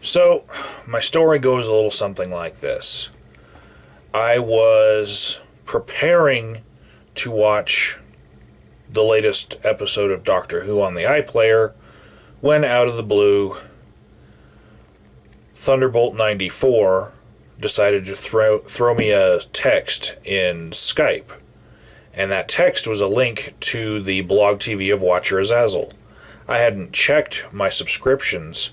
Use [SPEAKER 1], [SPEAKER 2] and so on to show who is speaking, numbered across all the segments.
[SPEAKER 1] So, my story goes a little something like this. I was preparing to watch the latest episode of Doctor Who on the iPlayer when, out of the blue, Thunderbolt 94 decided to throw me a text in Skype. And that text was a link to the blog TV of WatcherAzazel. I hadn't checked my subscriptions.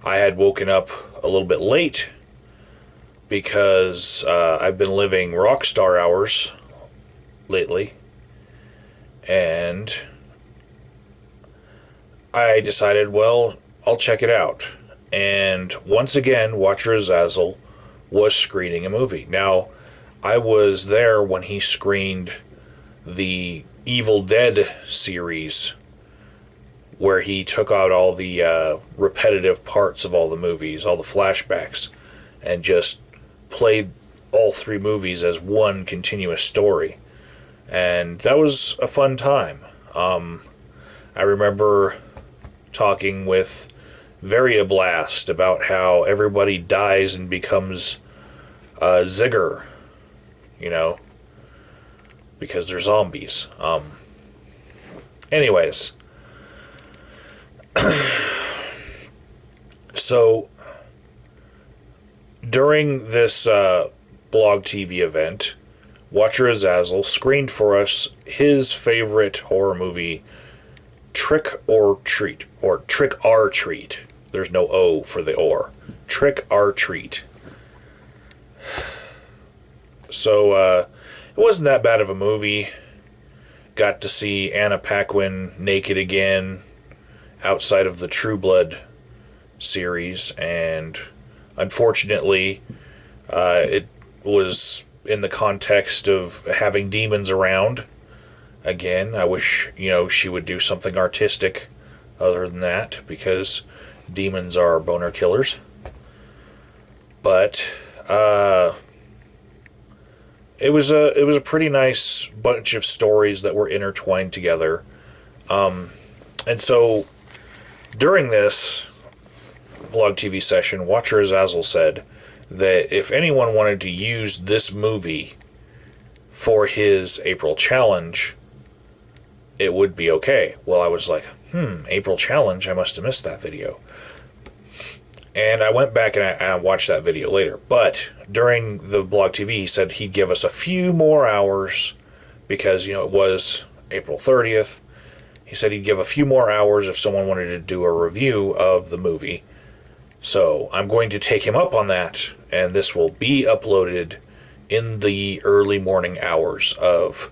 [SPEAKER 1] I had woken up a little bit late because I've been living rock star hours lately. And I decided, well, I'll check it out. And once again, WatcherAzazel was screening a movie. Now, I was there when he screened the Evil Dead series, where he took out all the repetitive parts of all the movies, all the flashbacks, and just played all three movies as one continuous story. And that was a fun time. I remember talking with Variablast about how everybody dies and becomes Zigger, because they're zombies. Anyways, so during this blog TV event, WatcherAzazel screened for us his favorite horror movie, Trick or Treat, or Trick or Treat. There's no O for the or. Trick or Treat. So, it wasn't that bad of a movie. Got to see Anna Paquin naked again outside of the True Blood series, and unfortunately, it was in the context of having demons around. Again, I wish, she would do something artistic other than that, because demons are boner killers. But, it was a pretty nice bunch of stories that were intertwined together. And so, during this blog TV session, WatcherAzazel said that if anyone wanted to use this movie for his April challenge, it would be okay. Well, I was like, April challenge? I must have missed that video. And I went back and I watched that video later. But during the blog TV, he said he'd give us a few more hours because, it was April 30th. He said he'd give a few more hours if someone wanted to do a review of the movie. So I'm going to take him up on that, and this will be uploaded in the early morning hours of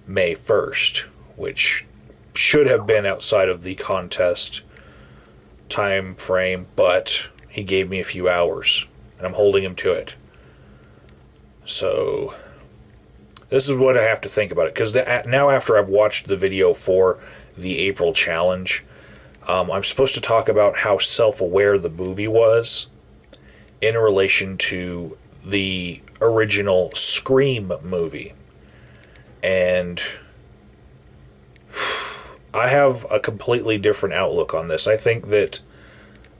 [SPEAKER 1] May 1st, which should have been outside of the contest time frame, but he gave me a few hours, and I'm holding him to it. So this is what I have to think about it, because now after I've watched the video for the April challenge, I'm supposed to talk about how self-aware the movie was in relation to the original Scream movie. And I have a completely different outlook on this. I think that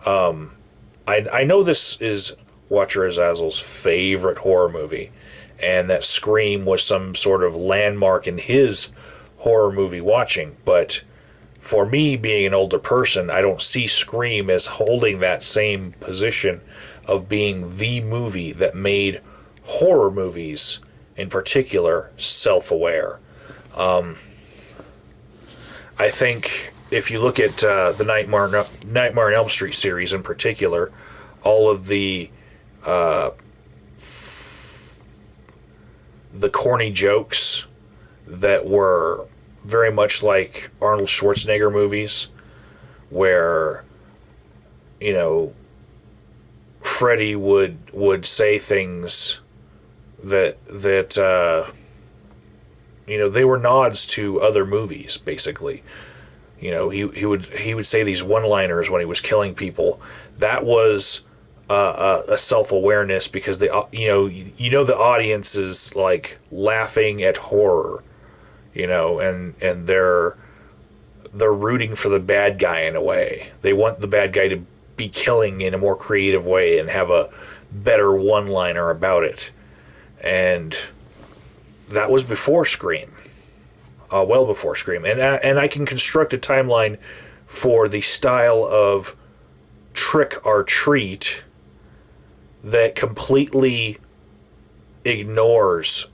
[SPEAKER 1] I know this is WatcherAzazel's favorite horror movie, and that Scream was some sort of landmark in his horror movie watching, but for me, being an older person, I don't see Scream as holding that same position of being the movie that made horror movies, in particular, self-aware. I think if you look at the Nightmare on Elm Street series in particular, all of the corny jokes that were very much like Arnold Schwarzenegger movies, where, Freddy would say things that they were nods to other movies, basically. He would say these one-liners when he was killing people. That was a self-awareness, because the audience is like laughing at horror, and they're rooting for the bad guy in a way. They want the bad guy to be killing in a more creative way and have a better one-liner about it. And that was before Scream. Well before Scream. And I can construct a timeline for the style of Trick or Treat that completely ignores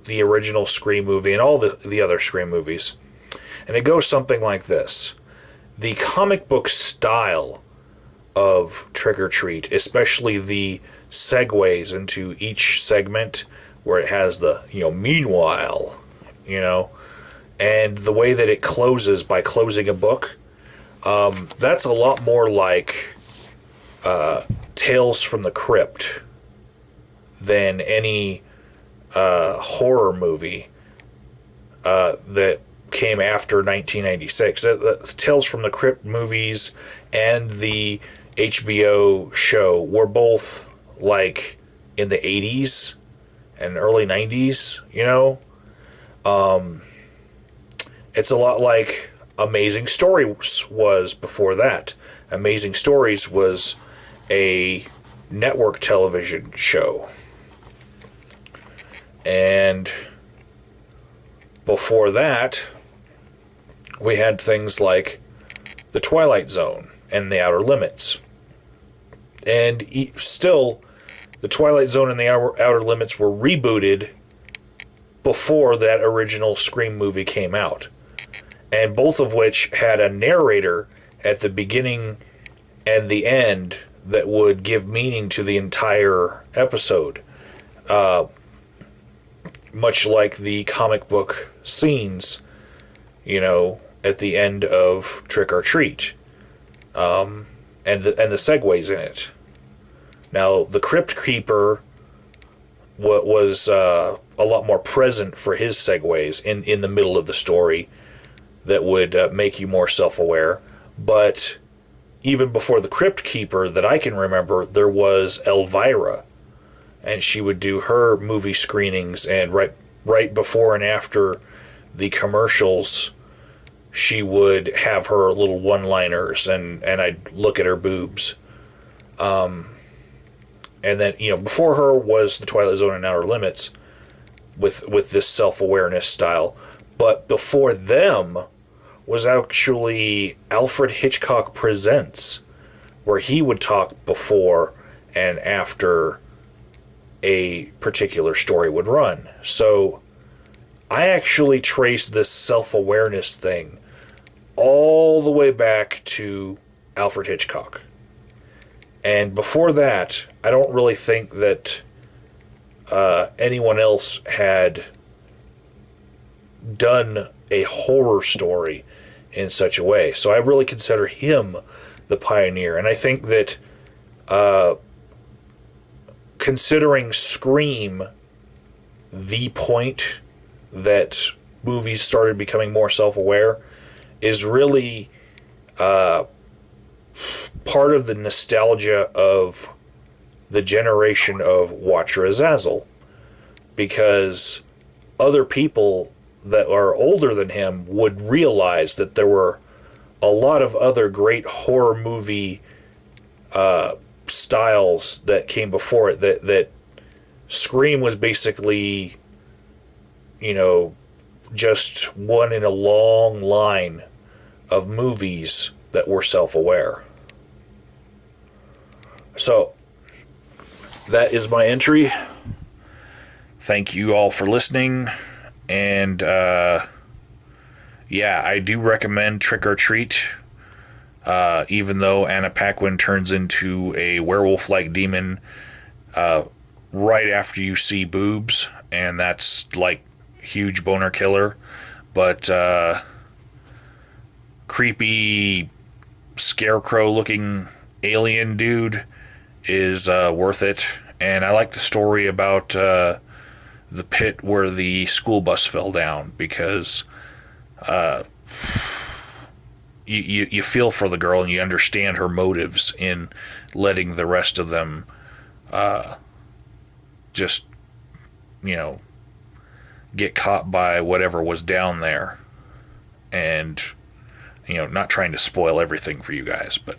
[SPEAKER 1] the original Scream movie and all the other Scream movies. And it goes something like this. The comic book style of Trick or Treat, especially the segues into each segment where it has the, meanwhile, and the way that it closes by closing a book, that's a lot more like Tales from the Crypt than any horror movie that came after 1996. The Tales from the Crypt movies and the HBO show were both like in the 80s and early 90s, It's a lot like Amazing Stories was before that. Amazing Stories was a network television show. And before that, we had things like The Twilight Zone and The Outer Limits. And still, The Twilight Zone and The Outer Limits were rebooted before that original Scream movie came out. And both of which had a narrator at the beginning and the end that would give meaning to the entire episode. Much like the comic book scenes, at the end of Trick or Treat. And the segues in it. Now, the Crypt Keeper was a lot more present for his segues in the middle of the story that would make you more self-aware. But even before the Crypt Keeper that I can remember, there was Elvira. And she would do her movie screenings, and right before and after the commercials, she would have her little one-liners, and I'd look at her boobs. And then, before her was The Twilight Zone and Outer Limits with this self-awareness style. But before them was actually Alfred Hitchcock Presents, where he would talk before and after a particular story would run. So I actually trace this self-awareness thing all the way back to Alfred Hitchcock. And before that, I don't really think that anyone else had done a horror story in such a way. So I really consider him the pioneer. And I think that considering Scream the point that movies started becoming more self-aware is really part of the nostalgia of the generation of WatcherAzazel, because other people that are older than him would realize that there were a lot of other great horror movie styles that came before it, that Scream was basically, just one in a long line of movies that were self-aware. So, that is my entry. Thank you all for listening. And, I do recommend Trick or Treat. Even though Anna Paquin turns into a werewolf-like demon right after you see boobs, and that's like huge boner killer. But creepy scarecrow-looking alien dude is worth it. And I like the story about the pit where the school bus fell down, because you feel for the girl and you understand her motives in letting the rest of them just, get caught by whatever was down there. And, not trying to spoil everything for you guys, but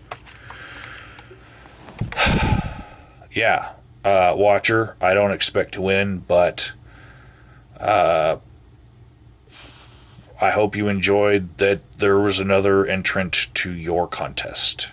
[SPEAKER 1] yeah, Watcher, I don't expect to win, but I hope you enjoyed that there was another entrant to your contest.